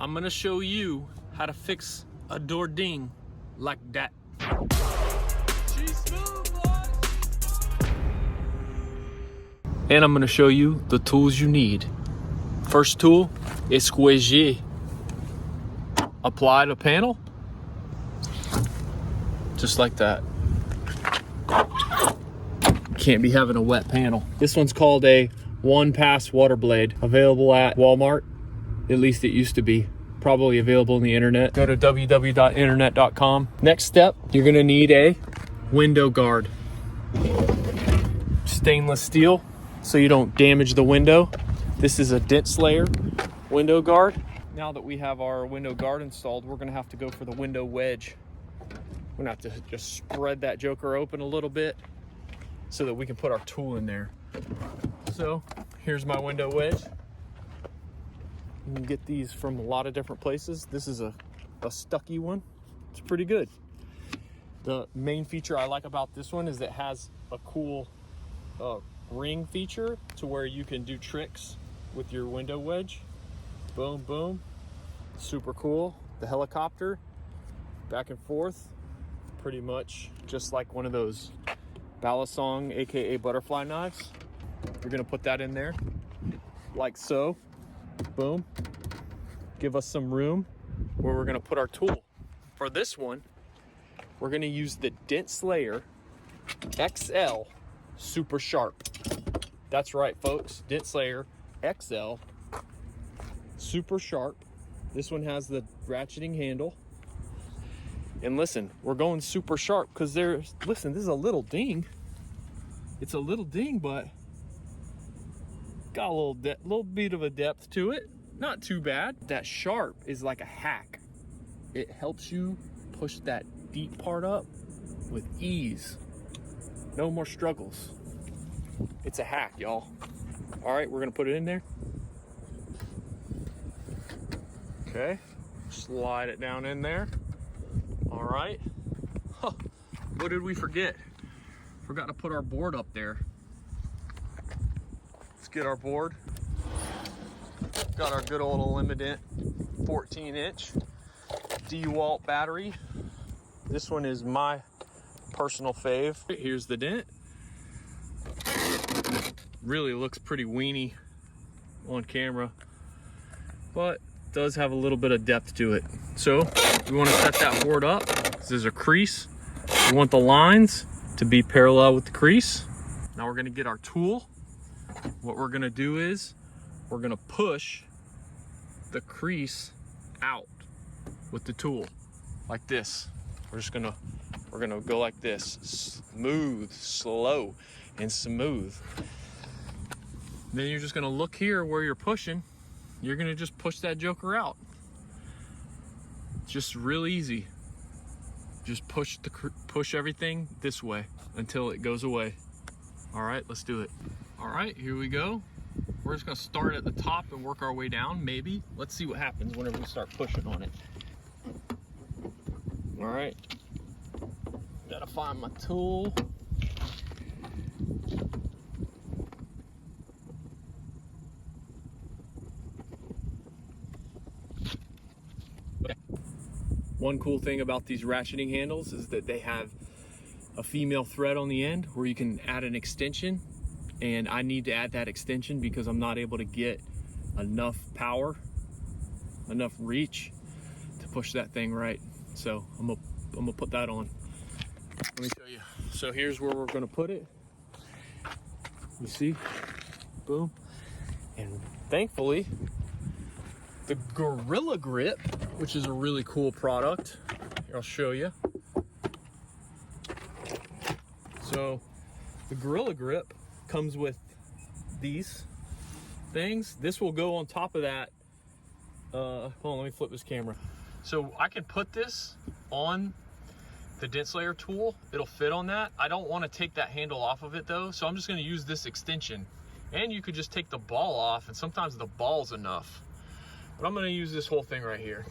I'm gonna show you how to fix a door ding like that. She's smooth, boy. And I'm gonna show you the tools you need. First tool, esqueger. Apply the panel, just like that. Can't be having a wet panel. This one's called a one-pass water blade, available at Walmart. At least it used to be. Probably available on the internet. Go to www.internet.com. Next step, you're gonna need a window guard. Stainless steel, so you don't damage the window. This is a Dent Slayer window guard. Now that we have our window guard installed, we're gonna have to go for the window wedge. We're gonna have to just spread that joker open a little bit so that we can put our tool in there. So here's my window wedge. You can get these from a lot of different places. This is a Stucky one. It's pretty good. The main feature I like about this one is it has a cool ring feature to where you can do tricks with your window wedge. Boom, boom. Super cool. The helicopter, back and forth, pretty much just like one of those balisong, aka butterfly knives. We're gonna put that in there, like so. Boom. Give us some room where we're gonna put our tool. For this one, we're gonna use the Dent Slayer XL Super Sharp. That's right, folks. Dent Slayer XL Super Sharp. This one has the ratcheting handle. And listen, we're going super sharp because listen, this is a little ding. It's a little ding, but got a little bit of a depth to it. Not too bad. That sharp is like a hack. It helps you push that deep part up with ease. No more struggles. It's a hack, y'all. All right, we're gonna put it in there. Okay, slide it down in there. All right. Huh. What did we forget? Forgot to put our board up there. Let's get our board. Got our good old Dent 14-inch DeWalt battery. This one is my personal fave. Here's the dent. Really looks pretty weeny on camera, but does have a little bit of depth to it. So we want to set that board up. This is a crease. We want the lines to be parallel with the crease. Now we're going to get our tool. What we're going to do is we're going to push the crease out with the tool like this. We're going to go like this, smooth, slow, and smooth. Then you're just going to look here where you're pushing. You're gonna just push that joker out. Just real easy. Just push everything this way until it goes away. All right, let's do it. All right, here we go. We're just gonna start at the top and work our way down, maybe. Let's see what happens whenever we start pushing on it. All right, gotta find my tool. One cool thing about these ratcheting handles is that they have a female thread on the end where you can add an extension, and I need to add that extension because I'm not able to get enough power, enough reach to push that thing right. So I'm gonna put that on. Let me show you. So here's where we're gonna put it. You see? Boom. And thankfully, the Gorilla Grip, which is a really cool product. Here, I'll show you. So the Gorilla Grip comes with these things. This will go on top of that. Hold on, let me flip this camera. So I can put this on the Dent Slayer tool. It'll fit on that. I don't want to take that handle off of it though, so I'm just going to use this extension. And you could just take the ball off, and sometimes the ball's enough. But I'm going to use this whole thing right here.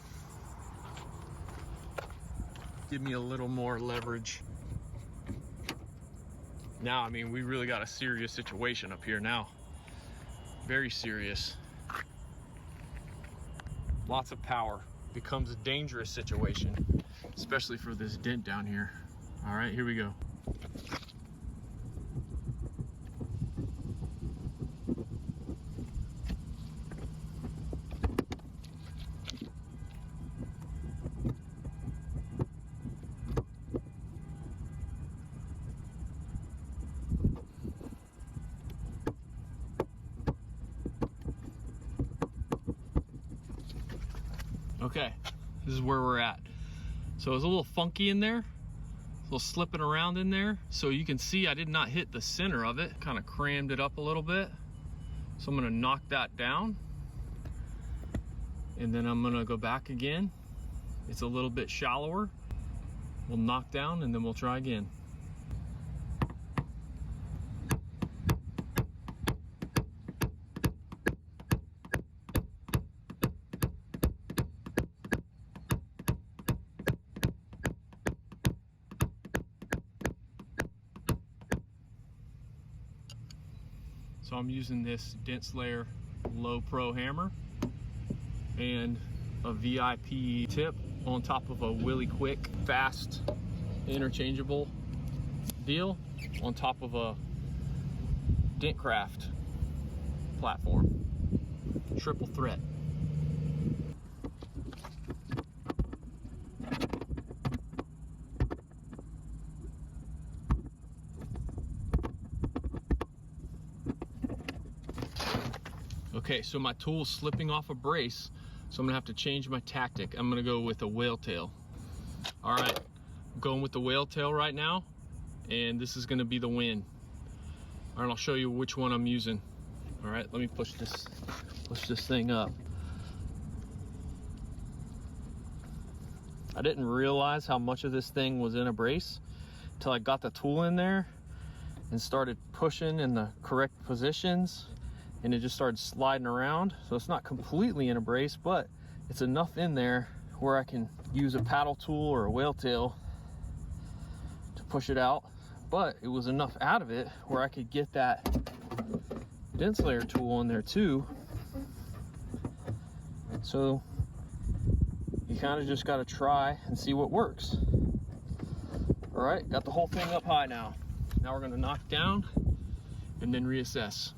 Give me a little more leverage. Now, I mean, we really got a serious situation up here now. Very serious. lots of power. Becomes a dangerous situation, especially for this dent down here. All right, here we go. Okay, this is where we're at. So it was a little funky in there, a little slipping around in there. So you can see I did not hit the center of it, kind of crammed it up a little bit. So I'm gonna knock that down. And then I'm gonna go back again. It's a little bit shallower. We'll knock down and then we'll try again. So I'm using this Dent Slayer Low Pro hammer and a VIP tip on top of a really quick, fast, interchangeable deal on top of a Dentcraft platform. Triple threat. Okay, so my tool's slipping off a brace, so I'm gonna have to change my tactic. I'm gonna go with a whale tail. All right, I'm going with the whale tail right now, and this is gonna be the win. All right, I'll show you which one I'm using. All right, let me push this thing up. I didn't realize how much of this thing was in a brace until I got the tool in there and started pushing in the correct positions, and it just started sliding around. So it's not completely in a brace, but it's enough in there where I can use a paddle tool or a whale tail to push it out. But it was enough out of it where I could get that Dent Slayer tool in there too. So you kind of just got to try and see what works. All right, got the whole thing up high now. Now we're gonna knock down and then reassess.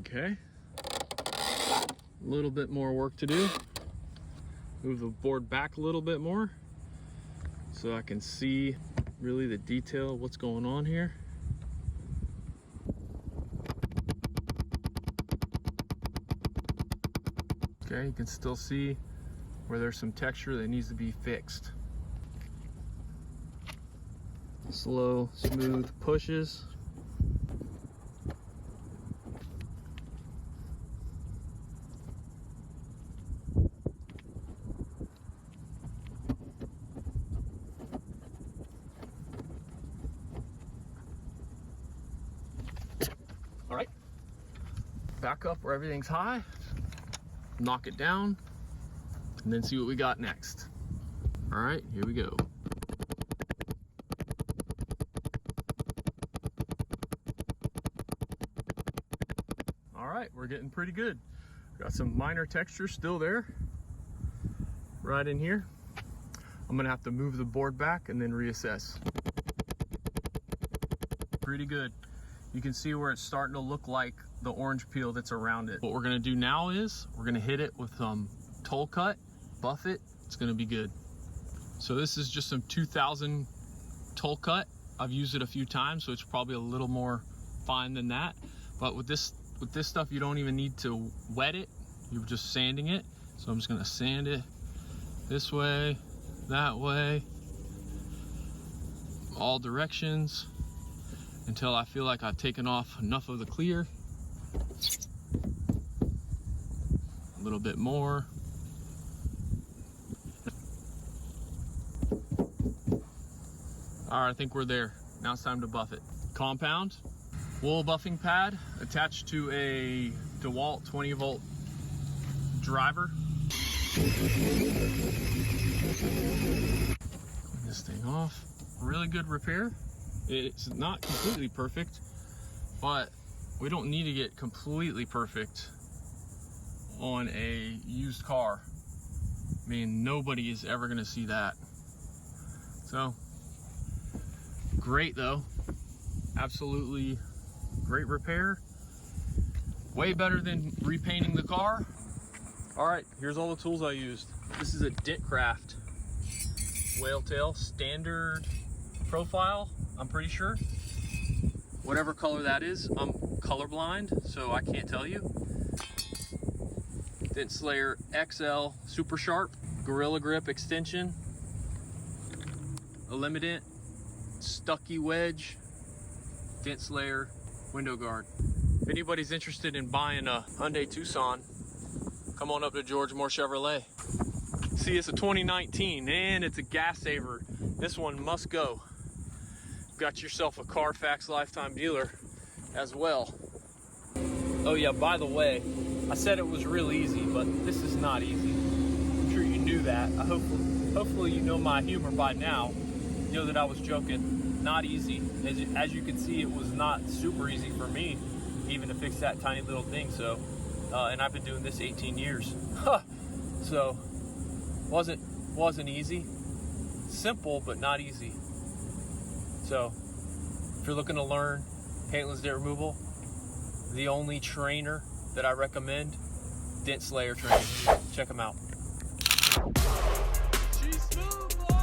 Okay, a little bit more work to do. Move the board back a little bit more so I can see really the detail of what's going on here. Okay, you can still see where there's some texture that needs to be fixed. Slow, smooth pushes. All right, back up where everything's high, knock it down, and then see what we got next. All right, here we go. All right, we're getting pretty good. Got some minor texture still there, right in here. I'm gonna have to move the board back and then reassess. Pretty good. You can see where it's starting to look like the orange peel that's around it. What we're gonna do now is we're gonna hit it with some toll cut, buff it, it's gonna be good. So this is just some 2000 toll cut. I've used it a few times, so it's probably a little more fine than that. But with this stuff, you don't even need to wet it. You're just sanding it. So I'm just gonna sand it this way, that way, all directions, until I feel like I've taken off enough of the clear. A little bit more. All right, I think we're there. Now it's time to buff it. Compound, wool buffing pad attached to a DeWalt 20 volt driver. Clean this thing off. Really good repair. It's not completely perfect, but we don't need to get completely perfect on a used car. I mean, nobody is ever gonna see that. So, great though. Absolutely great repair. Way better than repainting the car. All right, here's all the tools I used. This is a Dentcraft whale tail, standard profile, I'm pretty sure. Whatever color that is, I'm colorblind, so I can't tell you. Dent Slayer XL Super Sharp, Gorilla Grip extension, Eliminate, Stucky Wedge, Dent Slayer window guard. If anybody's interested in buying a Hyundai Tucson, come on up to George Moore Chevrolet. See, it's a 2019 and it's a gas saver. This one must go. Got yourself a Carfax lifetime dealer as well. Oh yeah, by the way, I said it was real easy, but this is not easy. I'm sure you knew that. Hopefully you know my humor by now. You know that I was joking. Not easy. As you can see, it was not super easy for me even to fix that tiny little thing. So, and I've been doing this 18 years. So, wasn't easy. Simple, but not easy. So, if you're looking to learn paintless dent removal, the only trainer that I recommend, Dent Slayer Training. Check them out. She's smooth, boy.